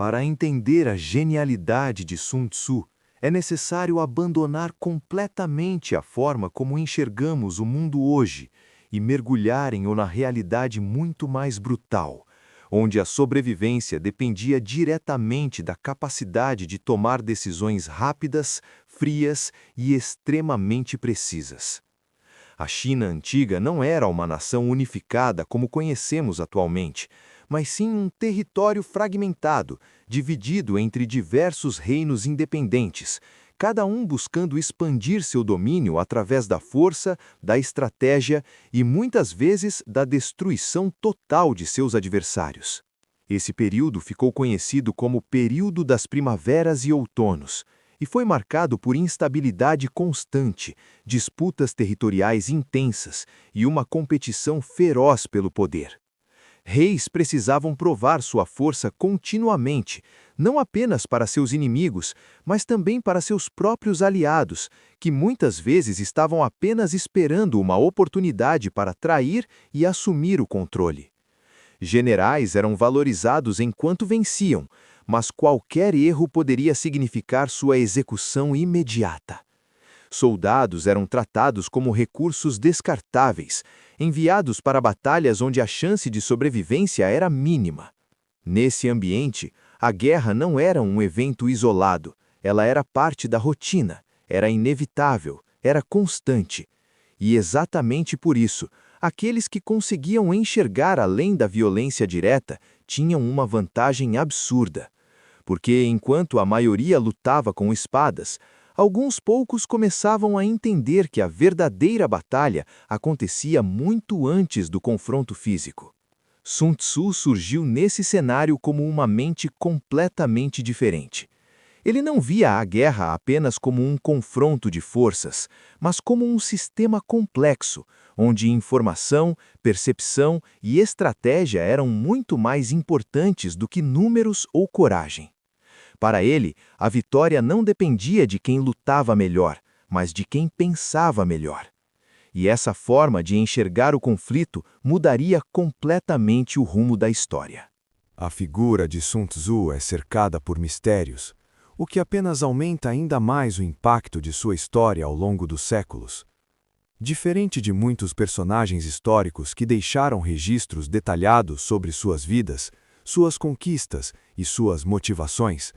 Para entender a genialidade de Sun Tzu, é necessário abandonar completamente a forma como enxergamos o mundo hoje e mergulhar em uma realidade muito mais brutal, onde a sobrevivência dependia diretamente da capacidade de tomar decisões rápidas, frias e extremamente precisas. A China antiga não era uma nação unificada como conhecemos atualmente, mas sim um território fragmentado, dividido entre diversos reinos independentes, cada um buscando expandir seu domínio através da força, da estratégia e muitas vezes da destruição total de seus adversários. Esse período ficou conhecido como período das primaveras e outonos, e foi marcado por instabilidade constante, disputas territoriais intensas e uma competição feroz pelo poder. Reis precisavam provar sua força continuamente, não apenas para seus inimigos, mas também para seus próprios aliados, que muitas vezes estavam apenas esperando uma oportunidade para trair e assumir o controle. Generais eram valorizados enquanto venciam, mas qualquer erro poderia significar sua execução imediata. Soldados eram tratados como recursos descartáveis, enviados para batalhas onde a chance de sobrevivência era mínima. Nesse ambiente, a guerra não era um evento isolado, ela era parte da rotina, era inevitável, era constante. E exatamente por isso, aqueles que conseguiam enxergar além da violência direta tinham uma vantagem absurda. Porque enquanto a maioria lutava com espadas, alguns poucos começavam a entender que a verdadeira batalha acontecia muito antes do confronto físico. Sun Tzu surgiu nesse cenário como uma mente completamente diferente. Ele não via a guerra apenas como um confronto de forças, mas como um sistema complexo, onde informação, percepção e estratégia eram muito mais importantes do que números ou coragem. Para ele, a vitória não dependia de quem lutava melhor, mas de quem pensava melhor. E essa forma de enxergar o conflito mudaria completamente o rumo da história. A figura de Sun Tzu é cercada por mistérios, o que apenas aumenta ainda mais o impacto de sua história ao longo dos séculos. Diferente de muitos personagens históricos que deixaram registros detalhados sobre suas vidas, suas conquistas e suas motivações,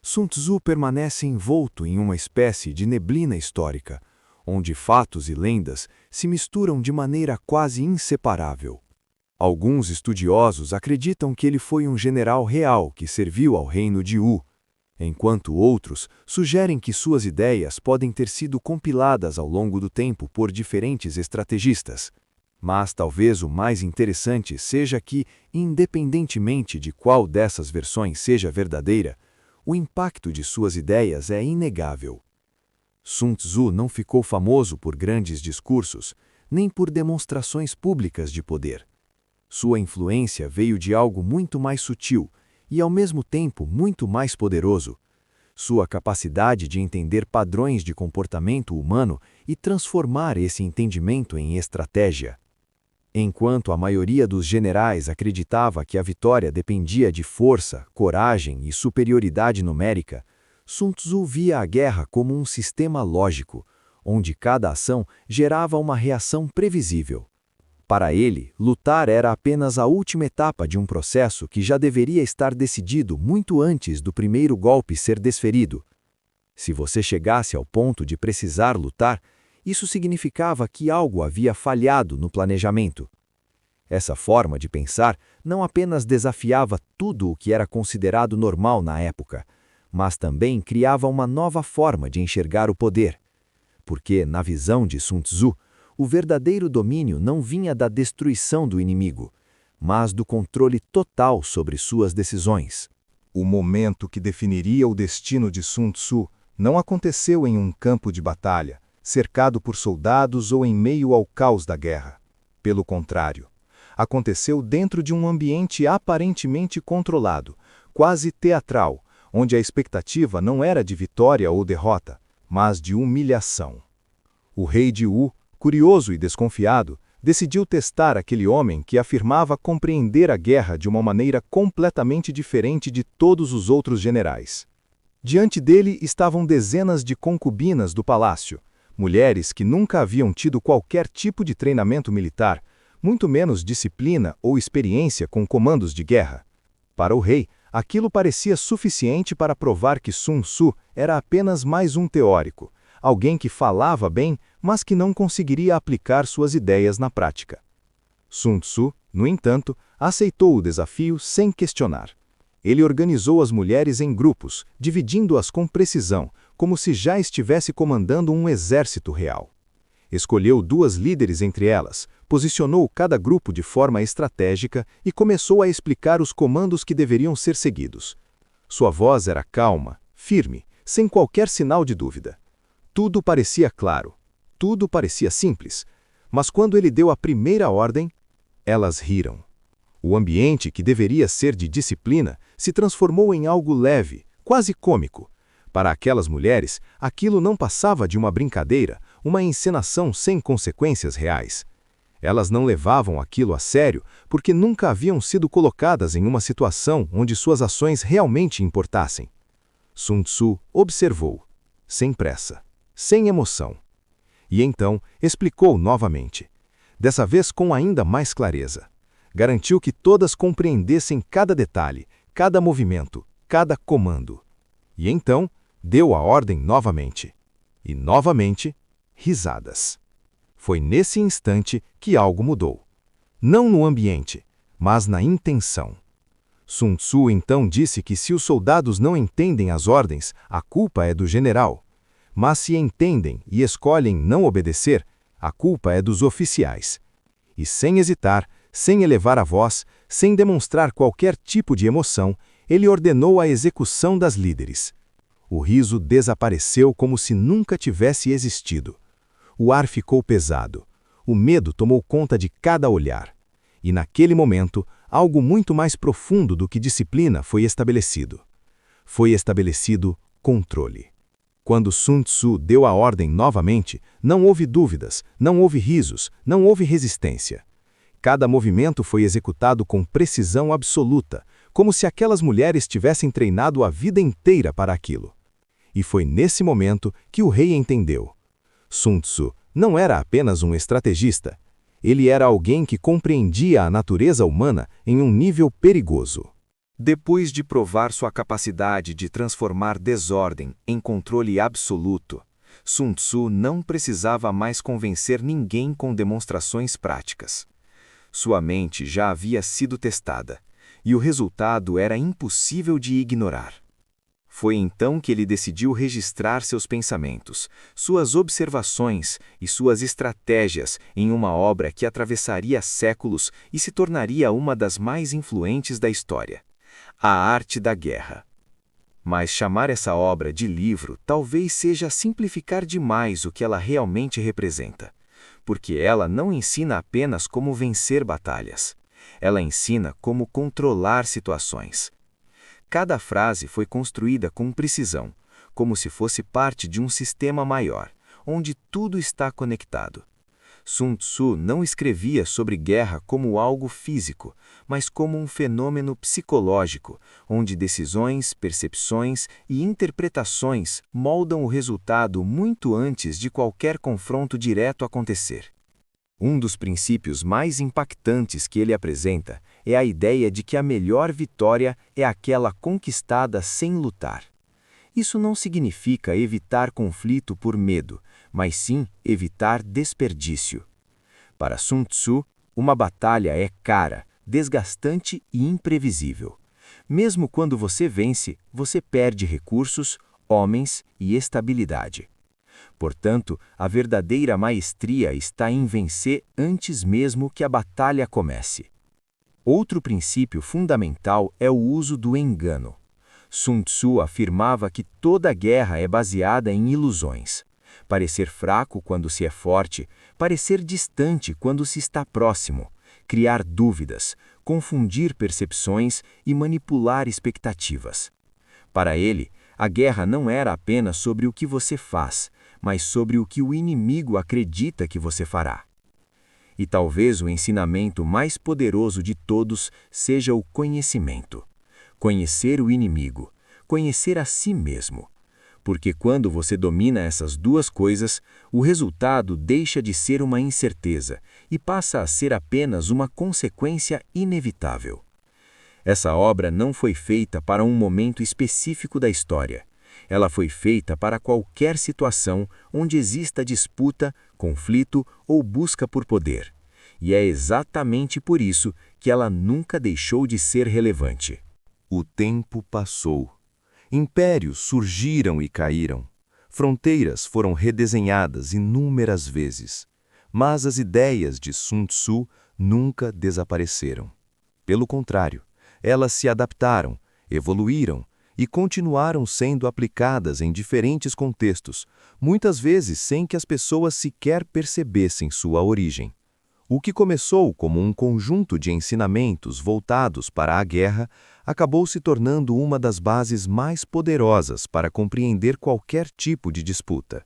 Sun Tzu permanece envolto em uma espécie de neblina histórica, onde fatos e lendas se misturam de maneira quase inseparável. Alguns estudiosos acreditam que ele foi um general real que serviu ao reino de Wu, enquanto outros sugerem que suas ideias podem ter sido compiladas ao longo do tempo por diferentes estrategistas. Mas talvez o mais interessante seja que, independentemente de qual dessas versões seja verdadeira, o impacto de suas ideias é inegável. Sun Tzu não ficou famoso por grandes discursos, nem por demonstrações públicas de poder. Sua influência veio de algo muito mais sutil e, ao mesmo tempo, muito mais poderoso: sua capacidade de entender padrões de comportamento humano e transformar esse entendimento em estratégia. Enquanto a maioria dos generais acreditava que a vitória dependia de força, coragem e superioridade numérica, Sun Tzu via a guerra como um sistema lógico, onde cada ação gerava uma reação previsível. Para ele, lutar era apenas a última etapa de um processo que já deveria estar decidido muito antes do primeiro golpe ser desferido. Se você chegasse ao ponto de precisar lutar, isso significava que algo havia falhado no planejamento. Essa forma de pensar não apenas desafiava tudo o que era considerado normal na época, mas também criava uma nova forma de enxergar o poder. Porque, na visão de Sun Tzu, o verdadeiro domínio não vinha da destruição do inimigo, mas do controle total sobre suas decisões. O momento que definiria o destino de Sun Tzu não aconteceu em um campo de batalha, cercado por soldados ou em meio ao caos da guerra. Pelo contrário, aconteceu dentro de um ambiente aparentemente controlado, quase teatral, onde a expectativa não era de vitória ou derrota, mas de humilhação. O rei de Wu, curioso e desconfiado, decidiu testar aquele homem que afirmava compreender a guerra de uma maneira completamente diferente de todos os outros generais. Diante dele estavam dezenas de concubinas do palácio, mulheres que nunca haviam tido qualquer tipo de treinamento militar, muito menos disciplina ou experiência com comandos de guerra. Para o rei, aquilo parecia suficiente para provar que Sun Tzu era apenas mais um teórico, alguém que falava bem, mas que não conseguiria aplicar suas ideias na prática. Sun Tzu, no entanto, aceitou o desafio sem questionar. Ele organizou as mulheres em grupos, dividindo-as com precisão, como se já estivesse comandando um exército real. Escolheu 2 líderes entre elas, posicionou cada grupo de forma estratégica e começou a explicar os comandos que deveriam ser seguidos. Sua voz era calma, firme, sem qualquer sinal de dúvida. Tudo parecia claro, tudo parecia simples, mas quando ele deu a primeira ordem, elas riram. O ambiente, que deveria ser de disciplina, se transformou em algo leve, quase cômico. Para aquelas mulheres, aquilo não passava de uma brincadeira, uma encenação sem consequências reais. Elas não levavam aquilo a sério porque nunca haviam sido colocadas em uma situação onde suas ações realmente importassem. Sun Tzu observou, sem pressa, sem emoção. E então explicou novamente, dessa vez com ainda mais clareza. Garantiu que todas compreendessem cada detalhe, cada movimento, cada comando. E então deu a ordem novamente. E novamente, risadas. Foi nesse instante que algo mudou. Não no ambiente, mas na intenção. Sun Tzu então disse que se os soldados não entendem as ordens, a culpa é do general. Mas se entendem e escolhem não obedecer, a culpa é dos oficiais. E sem hesitar, sem elevar a voz, sem demonstrar qualquer tipo de emoção, ele ordenou a execução das líderes. O riso desapareceu como se nunca tivesse existido. O ar ficou pesado. O medo tomou conta de cada olhar. E naquele momento, algo muito mais profundo do que disciplina foi estabelecido. Foi estabelecido controle. Quando Sun Tzu deu a ordem novamente, não houve dúvidas, não houve risos, não houve resistência. Cada movimento foi executado com precisão absoluta, como se aquelas mulheres tivessem treinado a vida inteira para aquilo. E foi nesse momento que o rei entendeu. Sun Tzu não era apenas um estrategista. Ele era alguém que compreendia a natureza humana em um nível perigoso. Depois de provar sua capacidade de transformar desordem em controle absoluto, Sun Tzu não precisava mais convencer ninguém com demonstrações práticas. Sua mente já havia sido testada, e o resultado era impossível de ignorar. Foi então que ele decidiu registrar seus pensamentos, suas observações e suas estratégias em uma obra que atravessaria séculos e se tornaria uma das mais influentes da história: A Arte da Guerra. Mas chamar essa obra de livro talvez seja simplificar demais o que ela realmente representa, porque ela não ensina apenas como vencer batalhas. Ela ensina como controlar situações. Cada frase foi construída com precisão, como se fosse parte de um sistema maior, onde tudo está conectado. Sun Tzu não escrevia sobre guerra como algo físico, mas como um fenômeno psicológico, onde decisões, percepções e interpretações moldam o resultado muito antes de qualquer confronto direto acontecer. Um dos princípios mais impactantes que ele apresenta é a ideia de que a melhor vitória é aquela conquistada sem lutar. Isso não significa evitar conflito por medo, mas sim evitar desperdício. Para Sun Tzu, uma batalha é cara, desgastante e imprevisível. Mesmo quando você vence, você perde recursos, homens e estabilidade. Portanto, a verdadeira maestria está em vencer antes mesmo que a batalha comece. Outro princípio fundamental é o uso do engano. Sun Tzu afirmava que toda guerra é baseada em ilusões. Parecer fraco quando se é forte, parecer distante quando se está próximo, criar dúvidas, confundir percepções e manipular expectativas. Para ele, a guerra não era apenas sobre o que você faz, mas sobre o que o inimigo acredita que você fará. E talvez o ensinamento mais poderoso de todos seja o conhecimento. Conhecer o inimigo, conhecer a si mesmo. Porque quando você domina essas duas coisas, o resultado deixa de ser uma incerteza e passa a ser apenas uma consequência inevitável. Essa obra não foi feita para um momento específico da história. Ela foi feita para qualquer situação onde exista disputa, conflito ou busca por poder. E é exatamente por isso que ela nunca deixou de ser relevante. O tempo passou. Impérios surgiram e caíram. Fronteiras foram redesenhadas inúmeras vezes. Mas as ideias de Sun Tzu nunca desapareceram. Pelo contrário, elas se adaptaram, evoluíram e continuaram sendo aplicadas em diferentes contextos, muitas vezes sem que as pessoas sequer percebessem sua origem. O que começou como um conjunto de ensinamentos voltados para a guerra acabou se tornando uma das bases mais poderosas para compreender qualquer tipo de disputa.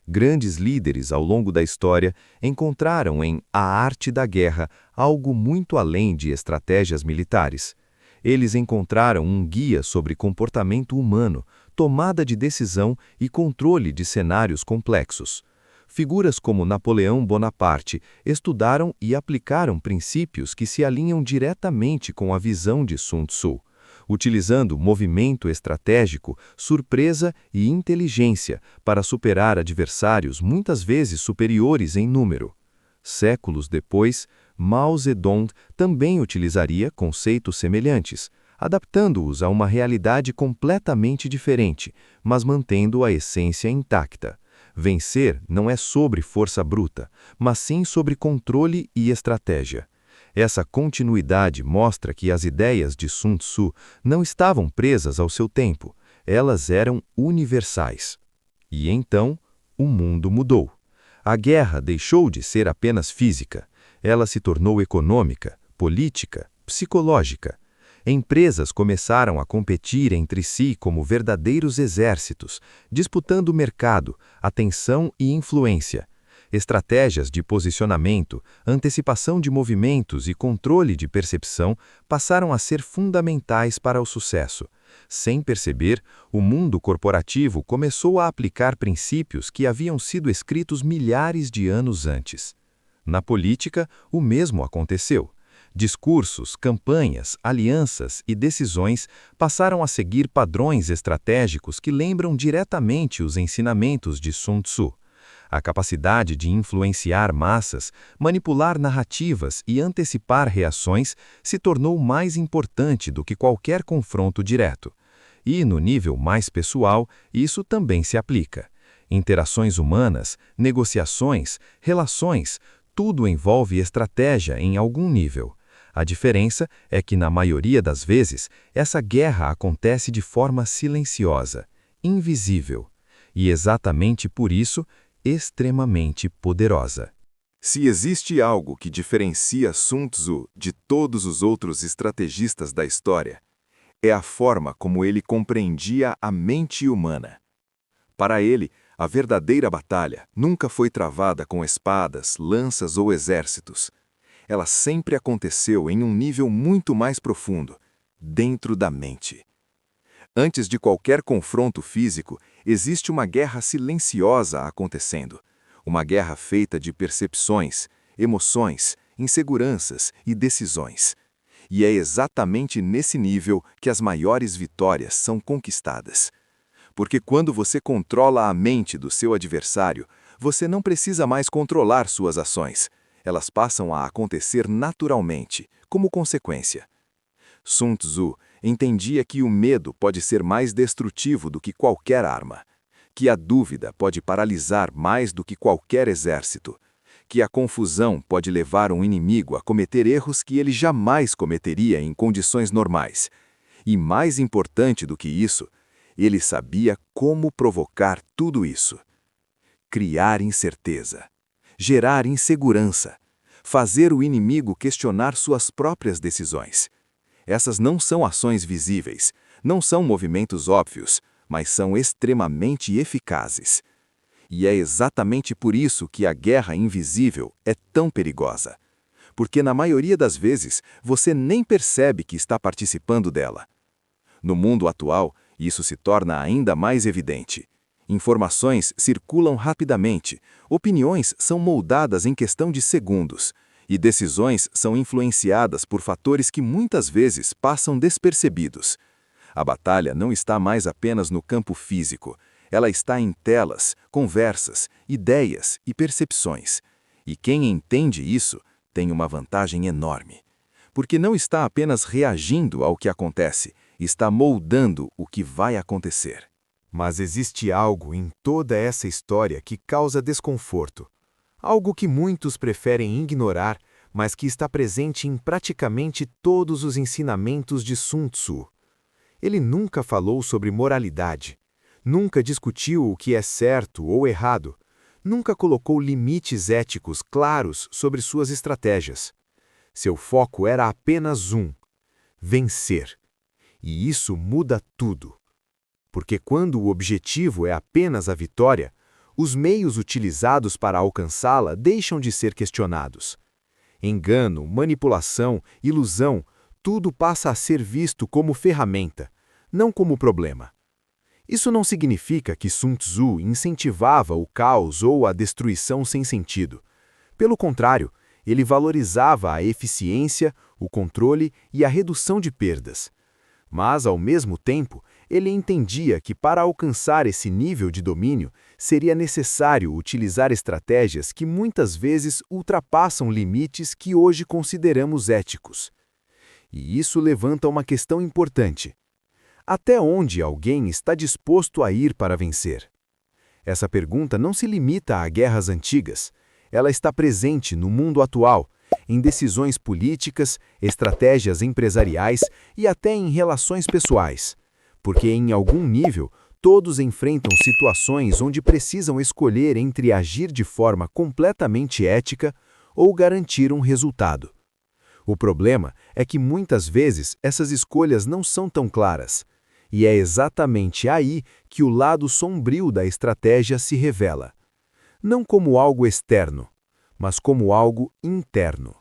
Grandes líderes ao longo da história encontraram em A Arte da Guerra algo muito além de estratégias militares. Eles encontraram um guia sobre comportamento humano, tomada de decisão e controle de cenários complexos. Figuras como Napoleão Bonaparte estudaram e aplicaram princípios que se alinham diretamente com a visão de Sun Tzu, utilizando movimento estratégico, surpresa e inteligência para superar adversários muitas vezes superiores em número. Séculos depois, Mao Zedong também utilizaria conceitos semelhantes, adaptando-os a uma realidade completamente diferente, mas mantendo a essência intacta. Vencer não é sobre força bruta, mas sim sobre controle e estratégia. Essa continuidade mostra que as ideias de Sun Tzu não estavam presas ao seu tempo, elas eram universais. E então, o mundo mudou. A guerra deixou de ser apenas física, ela se tornou econômica, política, psicológica. Empresas começaram a competir entre si como verdadeiros exércitos, disputando mercado, atenção e influência. Estratégias de posicionamento, antecipação de movimentos e controle de percepção passaram a ser fundamentais para o sucesso. Sem perceber, o mundo corporativo começou a aplicar princípios que haviam sido escritos milhares de anos antes. Na política, o mesmo aconteceu. Discursos, campanhas, alianças e decisões passaram a seguir padrões estratégicos que lembram diretamente os ensinamentos de Sun Tzu. A capacidade de influenciar massas, manipular narrativas e antecipar reações se tornou mais importante do que qualquer confronto direto. E, no nível mais pessoal, isso também se aplica. Interações humanas, negociações, relações, tudo envolve estratégia em algum nível. A diferença é que, na maioria das vezes, essa guerra acontece de forma silenciosa, invisível. E exatamente por isso, extremamente poderosa. Se existe algo que diferencia Sun Tzu de todos os outros estrategistas da história, é a forma como ele compreendia a mente humana. Para ele, a verdadeira batalha nunca foi travada com espadas, lanças ou exércitos. Ela sempre aconteceu em um nível muito mais profundo, dentro da mente. Antes de qualquer confronto físico, existe uma guerra silenciosa acontecendo. Uma guerra feita de percepções, emoções, inseguranças e decisões. E é exatamente nesse nível que as maiores vitórias são conquistadas. Porque quando você controla a mente do seu adversário, você não precisa mais controlar suas ações. Elas passam a acontecer naturalmente, como consequência. Sun Tzu entendia que o medo pode ser mais destrutivo do que qualquer arma, que a dúvida pode paralisar mais do que qualquer exército, que a confusão pode levar um inimigo a cometer erros que ele jamais cometeria em condições normais. E mais importante do que isso, ele sabia como provocar tudo isso. Criar incerteza. Gerar insegurança, fazer o inimigo questionar suas próprias decisões. Essas não são ações visíveis, não são movimentos óbvios, mas são extremamente eficazes. E é exatamente por isso que a guerra invisível é tão perigosa. Porque na maioria das vezes você nem percebe que está participando dela. No mundo atual, isso se torna ainda mais evidente. Informações circulam rapidamente, opiniões são moldadas em questão de segundos, e decisões são influenciadas por fatores que muitas vezes passam despercebidos. A batalha não está mais apenas no campo físico, ela está em telas, conversas, ideias e percepções. E quem entende isso tem uma vantagem enorme. Porque não está apenas reagindo ao que acontece, está moldando o que vai acontecer. Mas existe algo em toda essa história que causa desconforto. Algo que muitos preferem ignorar, mas que está presente em praticamente todos os ensinamentos de Sun Tzu. Ele nunca falou sobre moralidade, nunca discutiu o que é certo ou errado, nunca colocou limites éticos claros sobre suas estratégias. Seu foco era apenas vencer. E isso muda tudo. Porque quando o objetivo é apenas a vitória, os meios utilizados para alcançá-la deixam de ser questionados. Engano, manipulação, ilusão, tudo passa a ser visto como ferramenta, não como problema. Isso não significa que Sun Tzu incentivava o caos ou a destruição sem sentido. Pelo contrário, ele valorizava a eficiência, o controle e a redução de perdas. Mas, ao mesmo tempo, ele entendia que para alcançar esse nível de domínio, seria necessário utilizar estratégias que muitas vezes ultrapassam limites que hoje consideramos éticos. E isso levanta uma questão importante. Até onde alguém está disposto a ir para vencer? Essa pergunta não se limita a guerras antigas. Ela está presente no mundo atual, em decisões políticas, estratégias empresariais e até em relações pessoais. Porque, em algum nível, todos enfrentam situações onde precisam escolher entre agir de forma completamente ética ou garantir um resultado. O problema é que muitas vezes essas escolhas não são tão claras. E é exatamente aí que o lado sombrio da estratégia se revela. Não como algo externo, mas como algo interno.